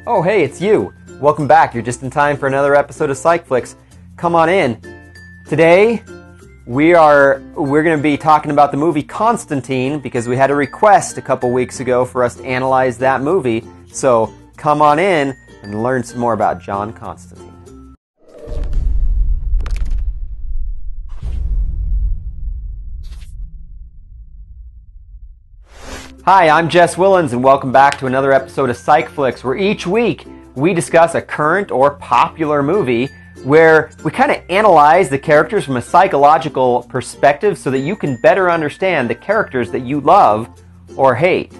Oh, hey, it's you. Welcome back. You're just in time for another episode of PsychFlix. Come on in. Today, we're going to be talking about the movie Constantine because we had a request a couple weeks ago for us to analyze that movie. So come on in and learn some more about John Constantine. Hi, I'm Jess Willens, and welcome back to another episode of PsychFlix, where each week we discuss a current or popular movie where we kind of analyze the characters from a psychological perspective so that you can better understand the characters that you love or hate.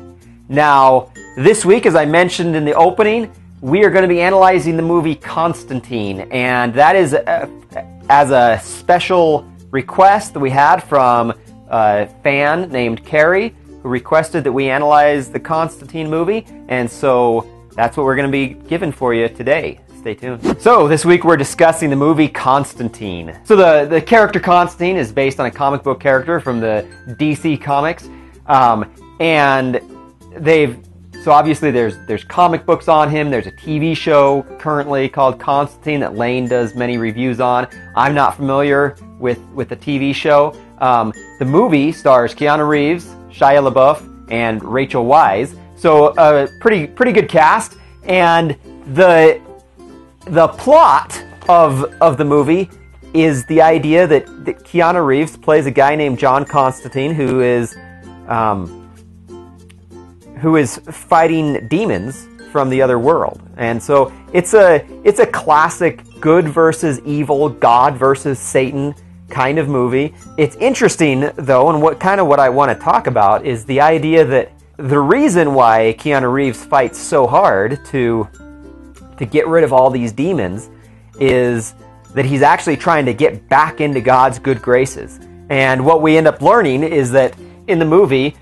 Now, this week, as I mentioned in the opening, we are going to be analyzing the movie Constantine, and that is as a special request that we had from a fan named Carrie, who requested that we analyze the Constantine movie, and so that's what we're going to be giving for you today. Stay tuned. So this week we're discussing the movie Constantine. So the character Constantine is based on a comic book character from the DC Comics, and so obviously there's comic books on him. There's a TV show currently called Constantine that Lane does many reviews on. I'm not familiar with the TV show. The movie stars Keanu Reeves, Shia LaBeouf, and Rachel Weisz. So a pretty good cast. And the plot of the movie is the idea that Keanu Reeves plays a guy named John Constantine who is fighting demons from the other world. And so it's a classic good versus evil, God versus Satan kind of movie. It's interesting though, and what I want to talk about is the idea that the reason why Keanu Reeves fights so hard to get rid of all these demons is that he's actually trying to get back into God's good graces. And what we end up learning is that in the movie,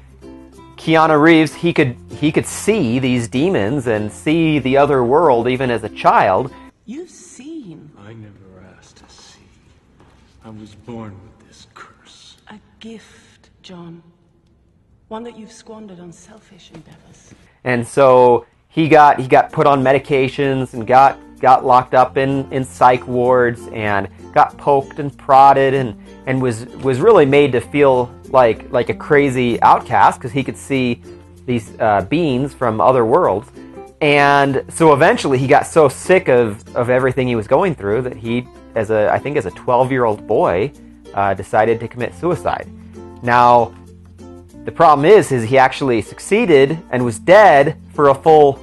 Keanu Reeves, he could see these demons and see the other world even as a child. You've seen. I never asked to see. I was born with this curse. A gift, John. One that you've squandered on selfish endeavors. And so he got put on medications and got locked up in psych wards and got poked and prodded and was really made to feel like a crazy outcast because he could see these beings from other worlds. And so eventually he got so sick of everything he was going through that he, I think as a 12-year-old boy, decided to commit suicide. Now, the problem is he actually succeeded and was dead for a full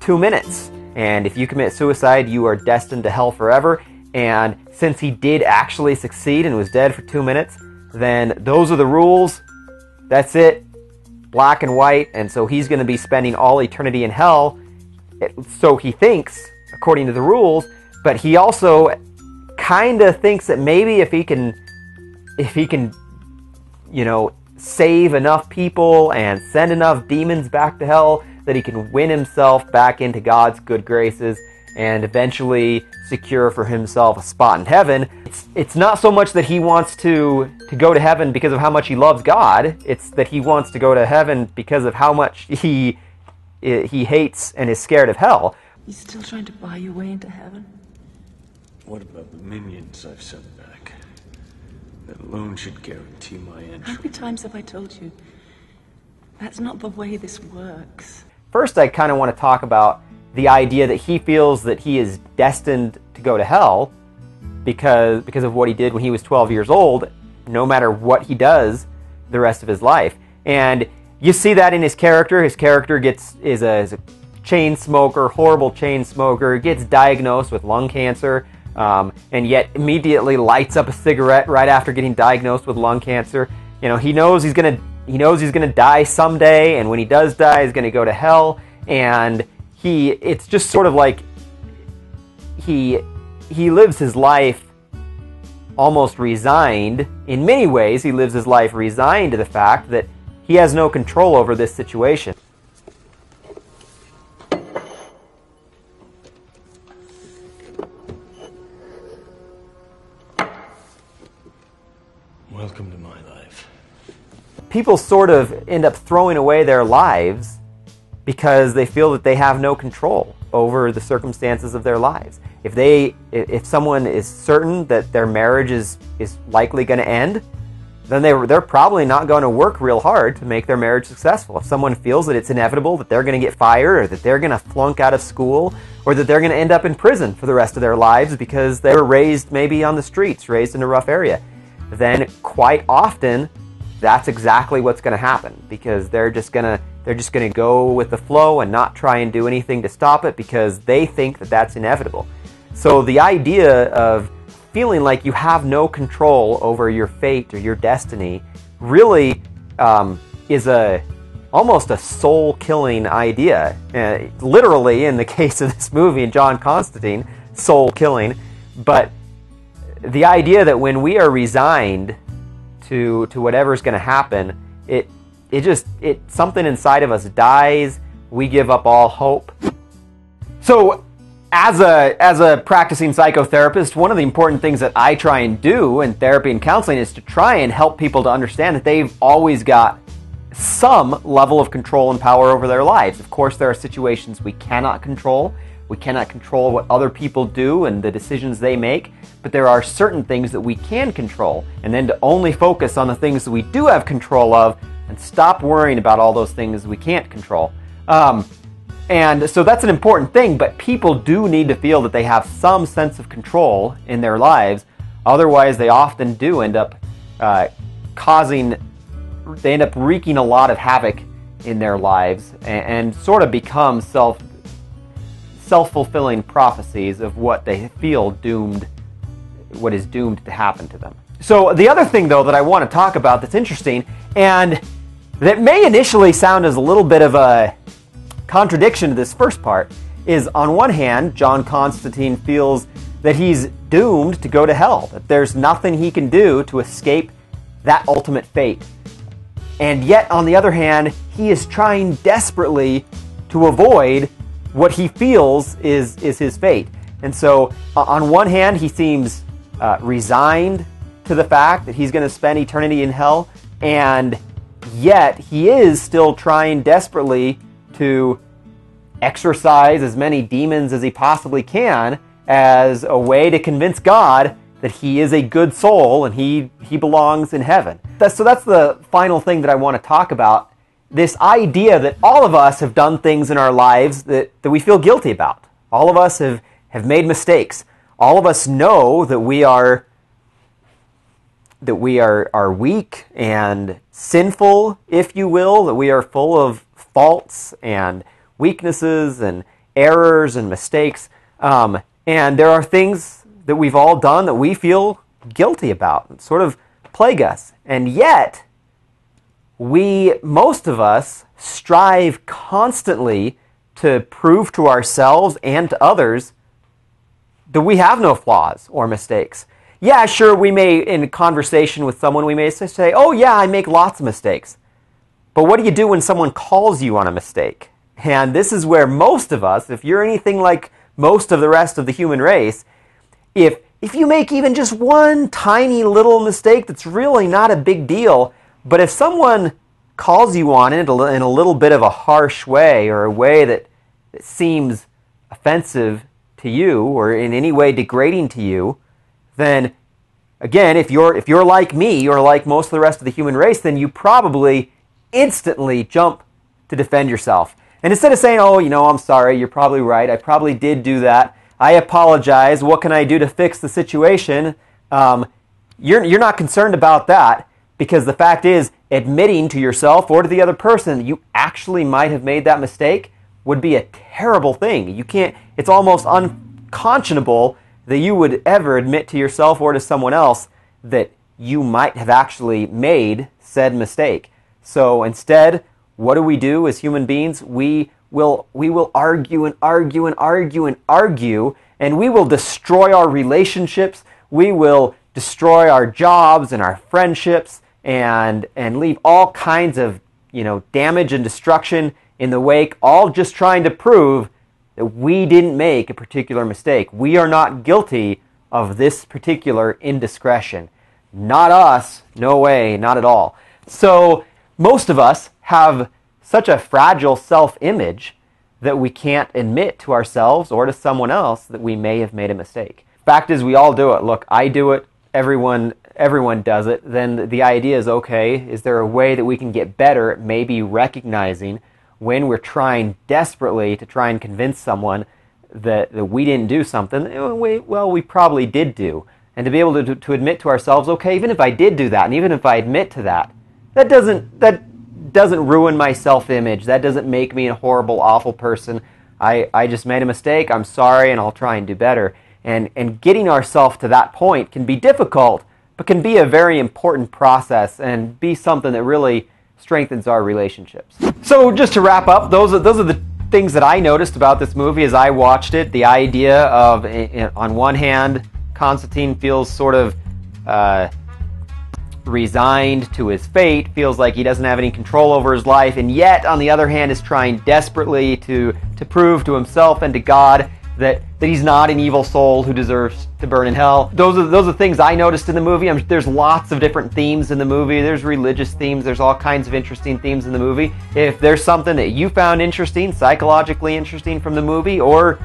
2 minutes. And if you commit suicide, you are destined to hell forever. And since he did actually succeed and was dead for 2 minutes, then those are the rules. That's it. Black and white. And so he's going to be spending all eternity in hell. So he thinks, according to the rules, but he also kind of thinks that maybe if he can, save enough people and send enough demons back to hell, that he can win himself back into God's good graces and eventually secure for himself a spot in heaven. It's not so much that he wants to go to heaven because of how much he loves God. It's that he wants to go to heaven because of how much he hates and is scared of hell. He's still trying to buy your way into heaven? What about the minions I've sent back? That alone should guarantee my How entry. many times have I told you? That's not the way this works. First, I kind of want to talk about the idea that he feels that he is destined to go to hell because of what he did when he was 12 years old, no matter what he does the rest of his life. And you see that in his character. His character is a chain smoker, horrible chain smoker, gets diagnosed with lung cancer, and yet immediately lights up a cigarette right after getting diagnosed with lung cancer. He knows he's gonna die someday, and when he does die, he's gonna go to hell. And it's just sort of like he lives his life almost resigned. In many ways, he lives his life resigned to the fact that he has no control over this situation. Welcome to my life. People sort of end up throwing away their lives because they feel that they have no control. over the circumstances of their lives. If someone is certain that their marriage is likely going to end, then they're probably not going to work real hard to make their marriage successful. If someone feels that it's inevitable that they're going to get fired, or that they're going to flunk out of school, or that they're going to end up in prison for the rest of their lives because they were raised maybe on the streets, raised in a rough area, then quite often that's exactly what's going to happen, because they're just going to go with the flow and not try and do anything to stop it because they think that that's inevitable. So the idea of feeling like you have no control over your fate or your destiny really is almost a soul-killing idea. Literally, in the case of this movie, in John Constantine, soul-killing. But the idea that when we are resigned to whatever's going to happen, something inside of us dies. We give up all hope. So, as a practicing psychotherapist, one of the important things that I try and do in therapy and counseling is to try and help people to understand that they've always got some level of control and power over their lives. Of course, there are situations we cannot control. We cannot control what other people do and the decisions they make, but there are certain things that we can control, and then to only focus on the things that we do have control of and stop worrying about all those things we can't control. And so that's an important thing, but people do need to feel that they have some sense of control in their lives. Otherwise, they often do end up they end up wreaking a lot of havoc in their lives and sort of become self-fulfilling prophecies of what they feel what is doomed to happen to them. So the other thing, though, that I want to talk about that's interesting, and that may initially sound as a little bit of a contradiction to this first part, is on one hand, John Constantine feels that he's doomed to go to hell, that there's nothing he can do to escape that ultimate fate. And yet, on the other hand, he is trying desperately to avoid what he feels is his fate. And so, on one hand, he seems resigned to the fact that he's going to spend eternity in hell, and yet he is still trying desperately to exorcise as many demons as he possibly can as a way to convince God that he is a good soul and he belongs in heaven. So that's the final thing that I want to talk about. This idea that all of us have done things in our lives that we feel guilty about. All of us have made mistakes. All of us know that we are weak and sinful, if you will, that we are full of faults and weaknesses and errors and mistakes. And there are things that we've all done that we feel guilty about and sort of plague us. And yet, most of us strive constantly to prove to ourselves and to others that we have no flaws or mistakes. Yeah, sure, we may, in a conversation with someone, we may say, oh yeah, I make lots of mistakes. But what do you do when someone calls you on a mistake? And this is where most of us, if you're anything like most of the rest of the human race, if you make even just one tiny little mistake that's really not a big deal, but if someone calls you on it in a little bit of a harsh way, or a way that seems offensive to you or in any way degrading to you, then again, if you're like me or like most of the rest of the human race, then you probably instantly jump to defend yourself. And instead of saying, oh, I'm sorry, you're probably right, I probably did do that, I apologize, what can I do to fix the situation? You're not concerned about that, because the fact is, admitting to yourself or to the other person that you actually might have made that mistake would be a terrible thing. It's almost unconscionable that you would ever admit to yourself or to someone else that you might have actually made said mistake. So instead, what do we do as human beings? We will argue and argue and argue and argue, and we will destroy our relationships. We will destroy our jobs and our friendships and leave all kinds of damage and destruction in the wake, all just trying to prove that we didn't make a particular mistake. We are not guilty of this particular indiscretion. Not us, no way, not at all. So most of us have such a fragile self-image that we can't admit to ourselves or to someone else that we may have made a mistake. Fact is, we all do it. Look, I do it. Everyone does it. Then the idea is, okay, is there a way that we can get better at maybe recognizing when we're trying desperately to try and convince someone that we didn't do something, we probably did do. And to be able to admit to ourselves, okay, even if I did do that, and even if I admit to that, that doesn't ruin my self-image. That doesn't make me a horrible, awful person. I just made a mistake. I'm sorry, and I'll try and do better. And getting ourselves to that point can be difficult, but can be a very important process and be something that really strengthens our relationships. So just to wrap up, those are the things that I noticed about this movie as I watched it. The idea of, on one hand, Constantine feels sort of resigned to his fate, feels like he doesn't have any control over his life, and yet, on the other hand, is trying desperately to prove to himself and to God that he's not an evil soul who deserves to burn in hell. Those are things I noticed in the movie. There's lots of different themes in the movie. There's religious themes. There's all kinds of interesting themes in the movie. If there's something that you found interesting, psychologically interesting from the movie, or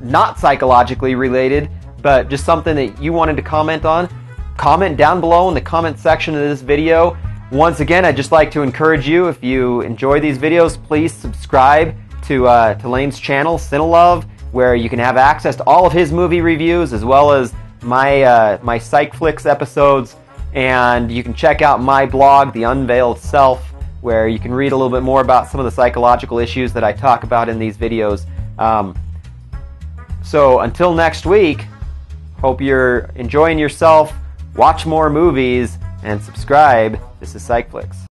not psychologically related, but just something that you wanted to comment on, comment down below in the comment section of this video. Once again, I'd just like to encourage you, if you enjoy these videos, please subscribe to Lane's channel, Cine-Love, where you can have access to all of his movie reviews as well as my PsychFlix episodes, and you can check out my blog, The Unveiled Self, where you can read a little bit more about some of the psychological issues that I talk about in these videos. So until next week, hope you're enjoying yourself, watch more movies, and subscribe. This is PsychFlix.